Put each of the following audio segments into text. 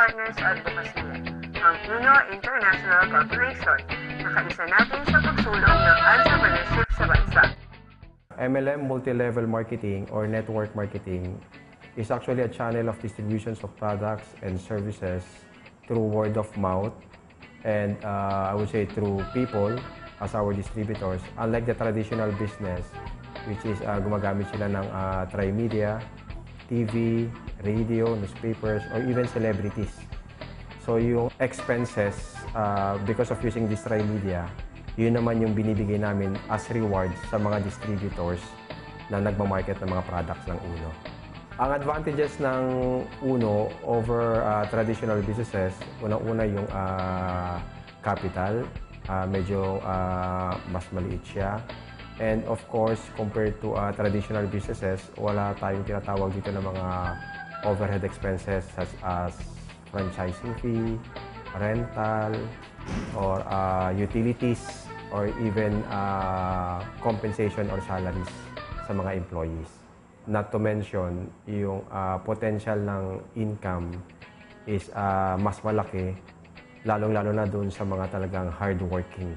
Partners Advocacy, ang Uno International Corporation, na kaisa natin sa pagsulong ng entrepreneurship sa bansa. MLM multi-level marketing or network marketing is actually a channel of distributions of products and services through word of mouth and I would say through people as our distributors. Unlike the traditional business, which is gumagamit sila ng tri-media, TV, radio, newspapers, or even celebrities. So yung expenses, because of using this tri-media, yun naman yung binibigay namin as rewards sa mga distributors na nagmamarket ng mga products ng Uno. Ang advantages ng Uno over traditional businesses, unang-una yung capital, medyo mas maliit siya. And of course, compared to traditional businesses, wala tayong tinatawag dito ng mga overhead expenses such as franchising fee, rental, or utilities, or even compensation or salaries sa mga employees. Not to mention, yung potential ng income is mas malaki, lalong-lalo na doon sa mga talagang hardworking.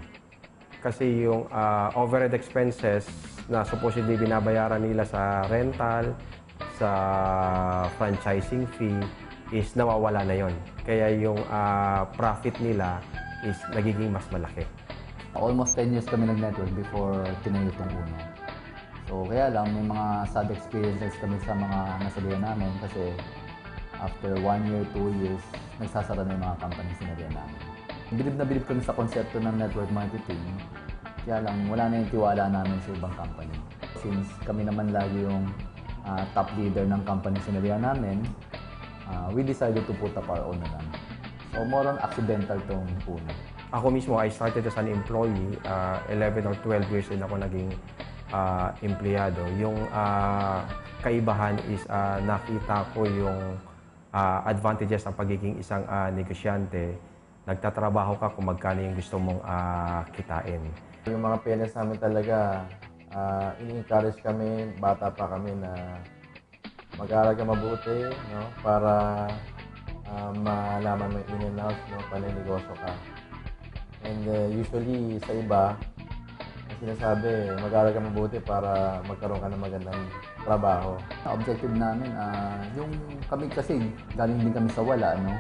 Kasi yung overhead expenses na supposedly binabayaran nila sa rental, sa franchising fee, is nawawala na yon. Kaya yung profit nila is nagiging mas malaki. Almost 10 years kami nag-network before tinayo itong Uno. So kaya lang, may mga sad experiences kami sa mga nasabihan namin kasi after 1 year, 2 years, nagsasara na yung mga companies na namin. Bilib na bilib kami sa konsepto ng network marketing, kaya lang wala na yung tiwala namin sa ibang company. Since kami naman lagi yung top leader ng company sinarihan namin, we decided to put up our own na lang. So more on accidental tong Uno. Ako mismo, I started as an employee, 11 or 12 years din ako naging empleyado. Yung kaibahan is nakita ko yung advantages ng pagiging isang negosyante. Nagtatrabaho ka kung magkano yung gusto mong kitain. Yung mga parents namin talaga, ini-encourage kami, bata pa kami na mag-aaral ka mabuti, no? Para malaman mo yung in and out, no? Paninegosyo ka. And usually sa iba, ang sinasabi, mag-aaral ka mabuti para magkaroon ka ng magandang trabaho. Objective namin, yung kami kasi galing din kami sa wala, no?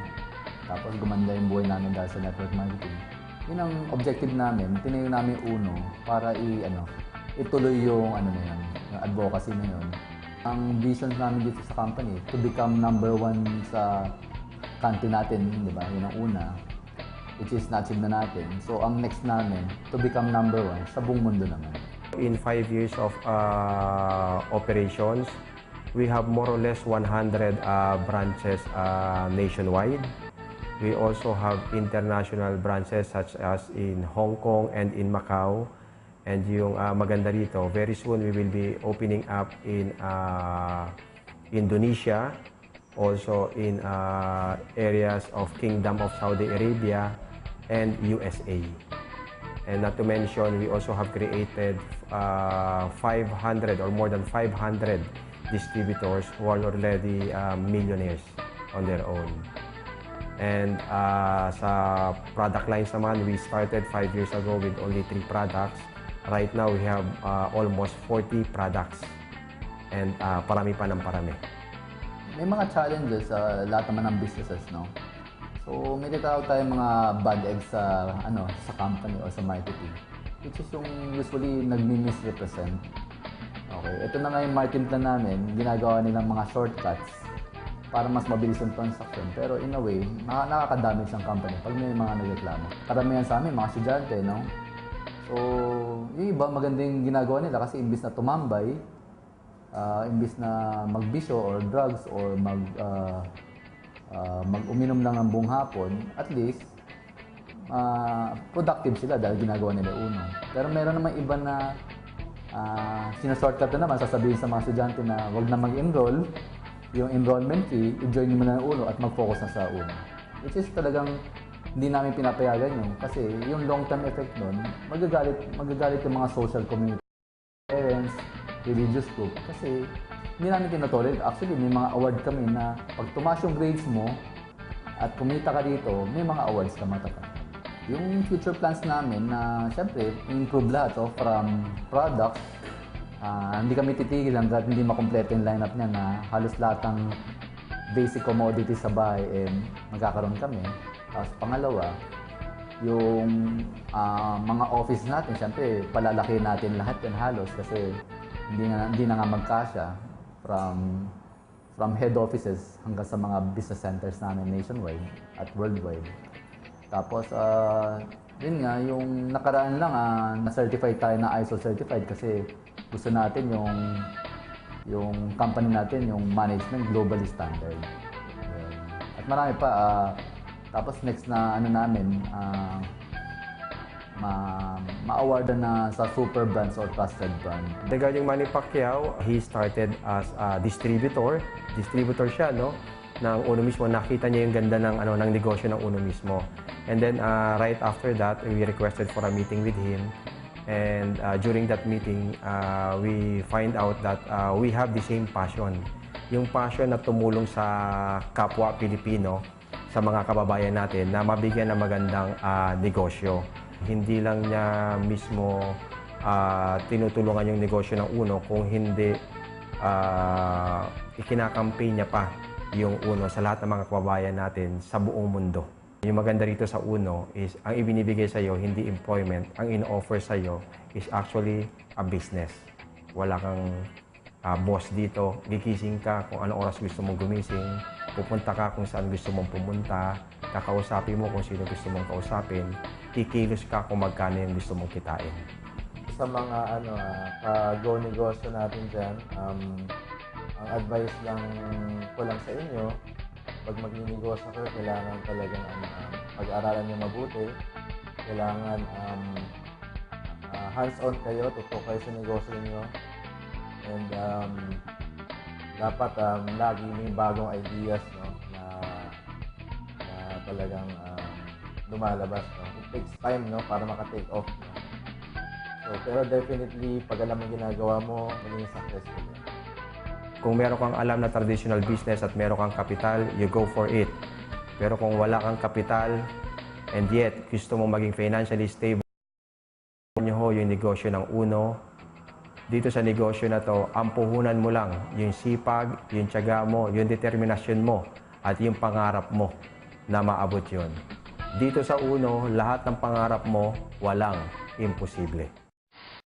Tapos gumanda yung buhay namin dahil sa network marketing. Yun ang objective namin, tinayo namin Uno para ituloy yung yung advocacy na yun. Ang vision namin dito sa company, to become number 1 sa country natin, di ba? Yun ang una, which is na-achieve na natin. So, ang next namin, to become number 1 sa buong mundo naman. In 5 years of operations, we have more or less 100 branches nationwide. We also have international branches such as in Hong Kong and in Macau. And yung maganda rito, very soon we will be opening up in Indonesia, also in areas of Kingdom of Saudi Arabia and USA. And not to mention, we also have created 500 or more than 500 distributors who are already millionaires on their own. And sa product lines naman, we started 5 years ago with only 3 products. Right now, we have almost 40 products. And parami pa ng parami. May mga challenges sa lahat naman ng businesses, no? So, may tinatawag tayong mga bad eggs sa company o sa marketing, which is yung usually nagmi-misrepresent. Okay, ito na nga yung marketing plan namin, ginagawa nilang mga shortcuts para mas mabilis yung transaction. Pero in a way, nakakadamage ang company pag may mga nagreklamo. Karamihan sa amin, mga estudyante, no? So, yung iba, maganda yung ginagawa nila kasi imbis na tumambay, imbis na magbisyo or drugs or mag-uminom lang ng buong hapon, at least, productive sila dahil ginagawa nila Uno. Pero meron naman iba na sinashortcut na naman, sasabihin sa mga estudyante na wag na mag-enroll, yung enrollment fee, i-join mo na ng Uno at mag-focus na sa Uno. Which is talagang hindi namin pinapayagan yun kasi yung long-term effect nun, magagalit yung mga social community, parents, religious group, kasi hindi namin tinotolerate. Actually, may mga award kami na pag tumaas yung grades mo, at kumita ka dito, may mga awards ka matatanggap. Yung future plans namin na syempre, improve lahat from products. Hindi kami titigil hanggat hindi makompleto yung lineup niya na halos lahat ng basic commodities sa bahay magkakaroon kami. Tapos pangalawa, yung mga office natin, syempre palalaki natin lahat yan halos kasi hindi na nga magkasya from head offices hanggang sa mga business centers namin nationwide at worldwide. Tapos, yun nga, yung nakaraan lang, na-certified tayo na ISO certified kasi gusto natin yung company natin, yung management globally standard. At marami pa. Tapos next na namin, ma-awardan na sa super brands or trusted brand. Regarding Manny Pacquiao, he started as a distributor. Distributor siya, no? Ng Uno mismo, nakita niya yung ganda ng negosyo ng Uno mismo. And then right after that, we requested for a meeting with him. And during that meeting, we find out that we have the same passion. Yung passion na tumulong sa kapwa Pilipino, sa mga kababayan natin na mabigyan ng magandang negosyo. Hindi lang niya mismo tinutulungan yung negosyo ng Uno, kung hindi ikinakampaign niya pa yung Uno sa lahat ng mga kababayan natin sa buong mundo. Yung maganda rito sa Uno is ang ibinibigay sa iyo hindi employment, ang in-offer sa iyo is actually a business. Wala kang boss dito, gigising ka kung anong oras gusto mong gumising, pupunta ka kung saan gusto mong pumunta, kakausapin mo kung sino gusto mong kausapin, kikilos ka kung magkano yung gusto mong kitain. Sa mga ka-go negosyo natin dyan, ang advice lang ko lang sa inyo, pag magninegosyo kayo, kailangan talagang pag-aralan nyo mabuti. Kailangan hands-on kayo, tutok kayo sa negosyo nyo. And dapat lagi may bagong ideas, no, na talagang lumalabas. No? It takes time, no, para maka-take off. No? So, pero definitely, pag alam mo ginagawa mo, maging successful. No? Kung meron kang alam na traditional business at meron kang kapital, you go for it. Pero kung wala kang kapital and yet gusto mong maging financially stable, nyo yung negosyo ng Uno, dito sa negosyo na to, ang puhunan mo lang yung sipag, yung tiyaga mo, yung determinasyon mo, at yung pangarap mo na maabot yun. Dito sa Uno, lahat ng pangarap mo, walang imposible.